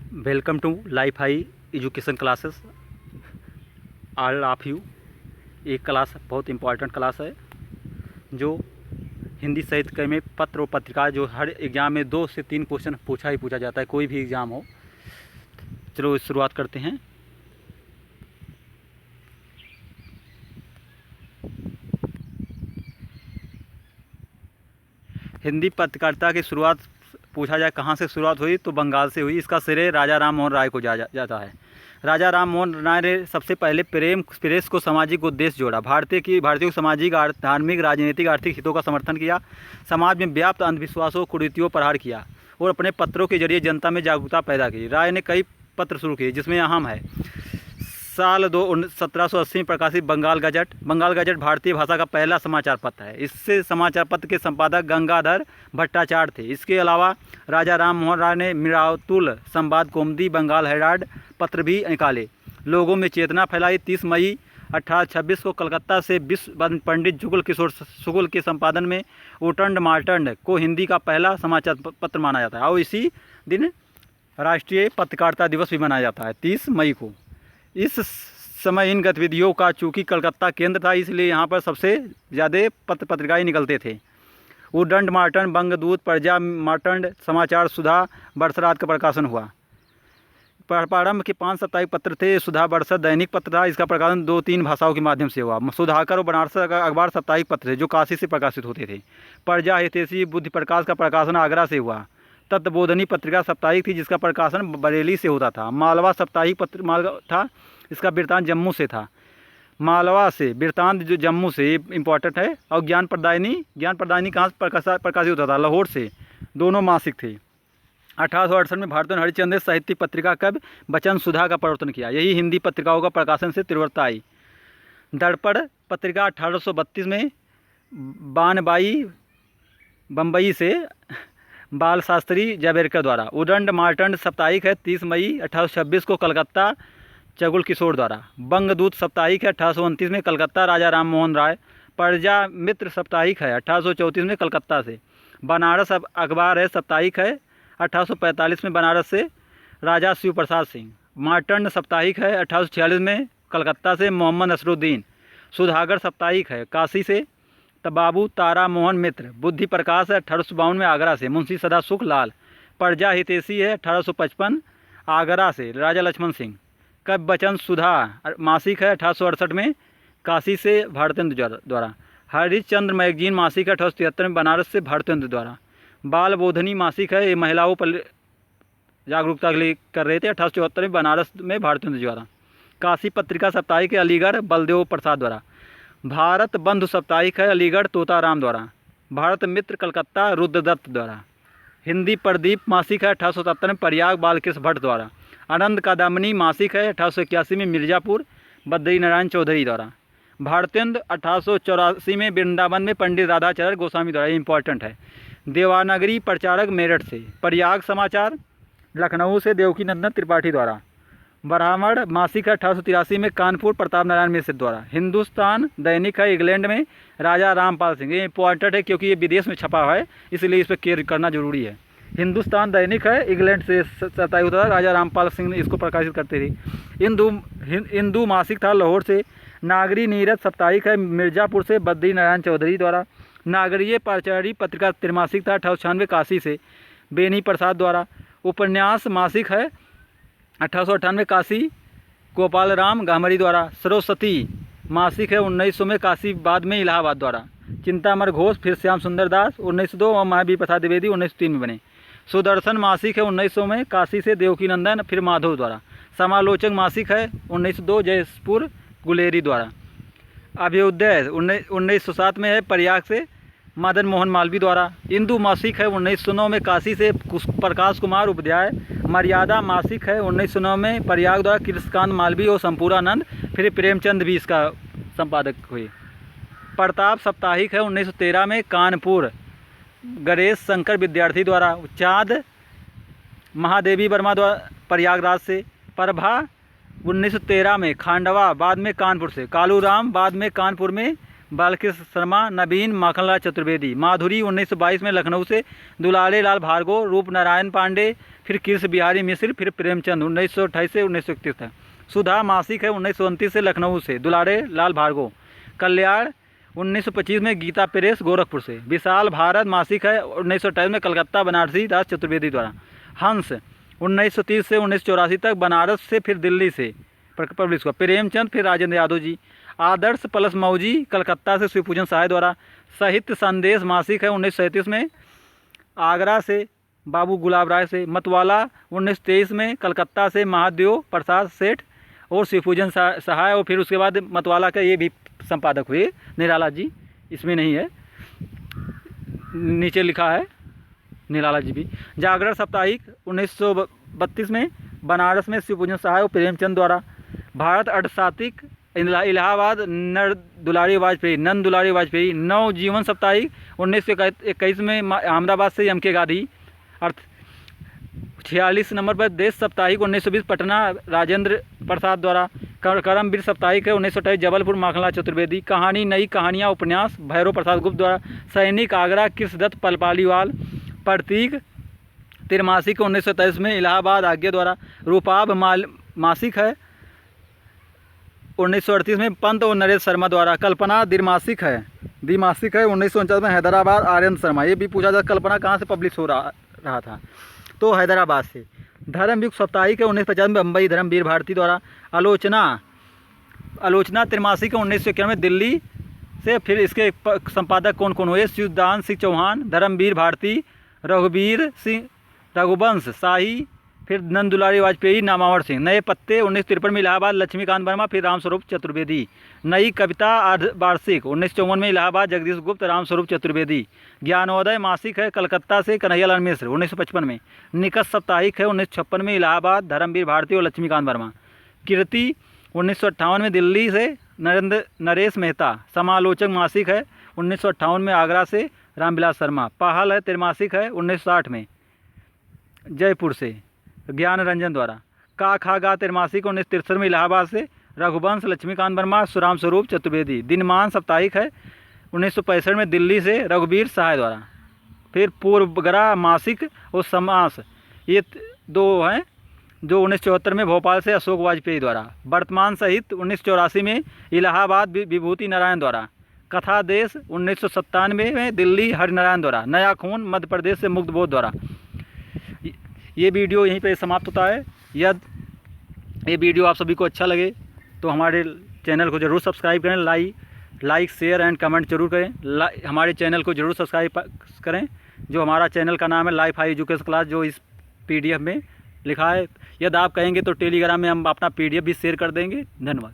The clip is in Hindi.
Welcome to life high education classes all of you. एक क्लास बहुत इम्पोर्टेंट क्लास है जो हिंदी साहित्य में पत्र और पत्रिका जो हर एग्ज़ाम में 2 से 3 क्वेश्चन पूछा ही पूछा जाता है, कोई भी एग्ज़ाम हो। चलो शुरुआत करते हैं। हिंदी पत्रकारिता की शुरुआत पूछा जाए कहाँ से शुरुआत हुई तो बंगाल से हुई। इसका श्रेय राजा राम मोहन राय को जाता है। राजा राम मोहन राय ने सबसे पहले प्रेस को सामाजिक उद्देश्य जोड़ा। भारतीय को सामाजिक धार्मिक राजनीतिक आर्थिक हितों का समर्थन किया। समाज में व्याप्त अंधविश्वासों कुरीतियों पर प्रहार किया और अपने पत्रों के जरिए जनता में जागरूकता पैदा की। राय ने कई पत्र शुरू किए जिसमें अहम है साल 1780 में प्रकाशित बंगाल गजट भारतीय भाषा का पहला समाचार पत्र है। इससे समाचार पत्र के संपादक गंगाधर भट्टाचार्य थे। इसके अलावा राजा राम मोहन राय ने मिरातुल संवाद कौमुदी बंगाल हेराल्ड पत्र भी निकाले, लोगों में चेतना फैलाई। 30 मई 1826 को कलकत्ता से विश्व पंडित जुगल किशोर शुक्ल के संपादन में उटंड मार्टंड को हिंदी का पहला समाचार पत्र माना जाता है और इसी दिन राष्ट्रीय पत्रकारिता दिवस भी मनाया जाता है 30 मई को। इस समय इन गतिविधियों का चूँकि कलकत्ता केंद्र था इसलिए यहाँ पर सबसे ज़्यादा पत्रिकाएँ निकलते थे। उदंड मार्टंड, बंगदूत, प्रजा मार्टंड, समाचार सुधा, बरसरात का प्रकाशन हुआ। प्रारंभ के 5 साप्ताहिक पत्र थे। सुधा बरसत दैनिक पत्र था। इसका प्रकाशन 2-3 भाषाओं के माध्यम से हुआ। सुधाकर और बनारस का अखबार साप्ताहिक पत्र थे जो काशी से प्रकाशित होते थे। प्रजा हितैषी बुद्धि प्रकाश का प्रकाशन आगरा से हुआ। तत्वबोधनी पत्रिका साप्ताहिक थी जिसका प्रकाशन बरेली से होता था। मालवा साप्ताहिक पत्र था, इसका वृत्तांत जम्मू से था। मालवा से वृत्तांत जो जम्मू से इम्पोर्टेंट है। और ज्ञान प्रदायनी कहाँ प्रकाशित होता था? लाहौर से। दोनों मासिक थे। 1868 में भारत ने हरिश्चंद्र साहित्यिक पत्रिका कब वचन सुधा का प्रवर्तन किया। यही हिंदी पत्रिकाओं का प्रकाशन से तीव्रता आई। दर्पण पत्रिका 1832 में बानबाई बम्बई से बाल शास्त्री जावेरकर द्वारा। उदंड मार्टंड साप्ताहिक है 30 मई 1826 को कलकत्ता चगुल किशोर द्वारा। बंगदूत साप्ताहिक है 1829 में कलकत्ता राजा राम मोहन राय। प्रजा मित्र साप्ताहिक है 1834 में कलकत्ता से। बनारस अखबार है साप्ताहिक है 1845 में बनारस से राजा शिव प्रसाद सिंह। मार्टंड साप्ताहिक है 1846 में कलकत्ता से मोहम्मद नसरुद्दीन। सुधागर साप्ताहिक है काशी से तबाबू तारा मोहन मित्र। बुद्धि प्रकाश है 1852 में आगरा से मुंशी सदा सुख लाल। प्रजा हितैषी है 1855 आगरा से राजा लक्ष्मण सिंह। कब वचन सुधा मासिक है 1868 में काशी से भारतेंद्र द्वारा। हरिश्चंद्र मैगजीन मासिक है 1873 में बनारस से भारतेंद्र द्वारा। बाल बोधनी मासिक है, ये महिलाओं पर जागरूकता के लिए कर रहे थे 1874 में बनारस में भारतेंद्र द्वारा। काशी पत्रिका साप्ताहिक है अलीगढ़ बलदेव प्रसाद द्वारा। भारत बंधु साप्ताहिक है अलीगढ़ तोताराम द्वारा। भारत मित्र कलकत्ता रुद्रदत्त द्वारा। हिंदी प्रदीप मासिक है 1877 में प्रयाग बालकृष्ण भट्ट द्वारा। आनंद कादम्बनी मासिक है 1881 में मिर्ज़ापुर बद्री नारायण चौधरी द्वारा। भारतेंद्र 1884 में वृंदावन में पंडित राधाचरण गोस्वामी द्वारा। इम्पोर्टेंट है। देवानागरी प्रचारक मेरठ से। प्रयाग समाचार लखनऊ से देवकी नंदन त्रिपाठी द्वारा। ब्राह्मण मासिक है 1883 में कानपुर प्रताप नारायण मिश्र द्वारा। हिंदुस्तान दैनिक है इंग्लैंड में राजा रामपाल सिंह। ये इंपॉर्टेंट है क्योंकि ये विदेश में छपा हुआ है इसलिए इस पर केयर करना जरूरी है। हिंदुस्तान दैनिक है इंग्लैंड से सताई होता था। राजा रामपाल सिंह ने इसको प्रकाशित करते थे। हिंदू मासिक था लाहौर से। नागरी नीरज साप्ताहिक है मिर्ज़ापुर से बद्री नारायण चौधरी द्वारा। नागरीय पाचारी पत्रिका त्रिमासिक था 1896 काशी से बेनी प्रसाद द्वारा। उपन्यास मासिक है 1898 काशी गोपाल राम गामरी द्वारा। सरस्वती मासिक है 1900 में काशी बाद में इलाहाबाद द्वारा। चिंतामर घोष फिर श्याम सुंदर दास 1902 और महावीर प्रसाद द्विवेदी 1903 में बने। सुदर्शन मासिक है 1900 में काशी से देवकी नंदन फिर माधव द्वारा। समालोचक मासिक है 1902 जयपुर गुलेरी द्वारा। अभ्युदय 1907 में है प्रयाग से मदन मोहन मालवीय द्वारा। इंदु मासिक है 1909 में काशी से प्रकाश कुमार उपाध्याय। मर्यादा मासिक है 1909 में प्रयाग द्वारा कृष्णकांत मालवीय और संपूरानंद फिर प्रेमचंद भी इसका संपादक हुए। प्रताप साप्ताहिक है 1913 में कानपुर गणेश शंकर विद्यार्थी द्वारा। चाँद महादेवी वर्मा द्वारा प्रयागराज से। प्रभा 1913 में खांडवा बाद में कानपुर से। कालूराम बाद में कानपुर में बालकृष्ण शर्मा, नवीन माखनलाल चतुर्वेदी। माधुरी 1922 में लखनऊ से, दुलारे लाल भार्गव, रूप नारायण पांडे, फिर कृष्ण बिहारी मिश्र, फिर प्रेमचंद 1928 से 1931 तक। सुधा मासिक है 1929 से लखनऊ से, दुलारे लाल भार्गव। कल्याण 1925 में गीता प्रेस गोरखपुर से। विशाल भारत मासिक है 1928 में कलकत्ता बनारसी दास चतुर्वेदी द्वारा। हंस 1930 से 1984 तक बनारस से, फिर दिल्ली से पब्लिश हुआ। प्रेमचंद, फिर राजेंद्र यादव जी। आदर्श प्लस मौजी कलकत्ता से शिवपूजन सहाय द्वारा। साहित्य संदेश मासिक है 1937 में आगरा से बाबू गुलाब राय से। मतवाला 1923 में कलकत्ता से महादेव प्रसाद सेठ और शिवपूजन सहाय। और फिर उसके बाद मतवाला का ये भी संपादक हुए निराला जी, इसमें नहीं है, नीचे लिखा है निराला जी भी। जागरण साप्ताहिक 1932 में बनारस में शिवपूजन सहाय और प्रेमचंद द्वारा। भारत अर्थसात्विक इलाहाबाद नंद दुलारी वाजपेयी। नव जीवन साप्ताहिक 1921 में अहमदाबाद से एम के गांधी। अर्थ 46 नंबर पर देश साप्ताहिक 1920 पटना राजेंद्र प्रसाद द्वारा। करमवीर साप्ताहिक है 1928 जबलपुर माखनलाल चतुर्वेदी। कहानी नई कहानियाँ उपन्यास भैरव प्रसाद गुप्त द्वारा। सैनिक आगरा कृष्णदत्त पलपालीवाल। प्रतीक त्रिमासिक 1923 में इलाहाबाद आज्ञा द्वारा। रूपाब मासिक है 1938 में पंत और नरेश शर्मा द्वारा। कल्पना द्विमासिक है 1949 में हैदराबाद आर्यन शर्मा। ये भी पूछा जाता कल्पना कहाँ से पब्लिश हो रहा था, तो हैदराबाद से। धर्मयुग साप्ताहिक है 1950 में बम्बई धर्मवीर भारती द्वारा। आलोचना त्रिमासिक है 1991 में दिल्ली से। फिर इसके संपादक कौन कौन हुए? शिवदान सिंह चौहान, धर्मवीर भारती, रघुवीर सिंह, रघुवंश शाही, फिर नंद दुलारी वाजपेयी, नामावर सिंह। नए पत्ते 1953 में इलाहाबाद लक्ष्मीकांत वर्मा, फिर रामस्वरूप चतुर्वेदी। नई कविता वार्षिक 1954 में इलाहाबाद जगदीश गुप्त, रामस्वरूप चतुर्वेदी। ज्ञानोदय मासिक है कलकत्ता से कन्हैयालाल मिश्र 1955 में। निकष साप्ताहिक है 1956 में इलाहाबाद धर्मवीर भारती और लक्ष्मीकांत वर्मा। कीर्ति 1958 में दिल्ली से नरेश मेहता। समालोचक मासिक है 1958 में आगरा से रामविलास शर्मा। पहल है त्रिमासिक है 1960 में जयपुर से ज्ञान रंजन द्वारा। का खा गा त्रिमासिक 1963 में इलाहाबाद से रघुवंश लक्ष्मीकांत वर्मा, रामस्वरूप चतुर्वेदी। दिनमान साप्ताहिक है 1965 में दिल्ली से रघुवीर सहाय द्वारा। फिर पूर्वग्रह मासिक और समास, ये दो हैं जो 1974 में भोपाल से अशोक वाजपेयी द्वारा। वर्तमान साहित्य 1984 में इलाहाबाद विभूति नारायण द्वारा। कथा देश 1997 में दिल्ली हरिनारायण द्वारा। नया खून मध्य प्रदेश से मुक्त बोध द्वारा। ये वीडियो यहीं पे समाप्त होता है। यदि ये वीडियो आप सभी को अच्छा लगे तो हमारे चैनल को ज़रूर सब्सक्राइब करें, लाइक शेयर एंड कमेंट जरूर करें। हमारे चैनल को ज़रूर सब्सक्राइब करें, जो हमारा चैनल का नाम है लाइफ हाई एजुकेशन क्लास, जो इस PDF में लिखा है। यदि आप कहेंगे तो टेलीग्राम में हम अपना PDF भी शेयर कर देंगे। धन्यवाद।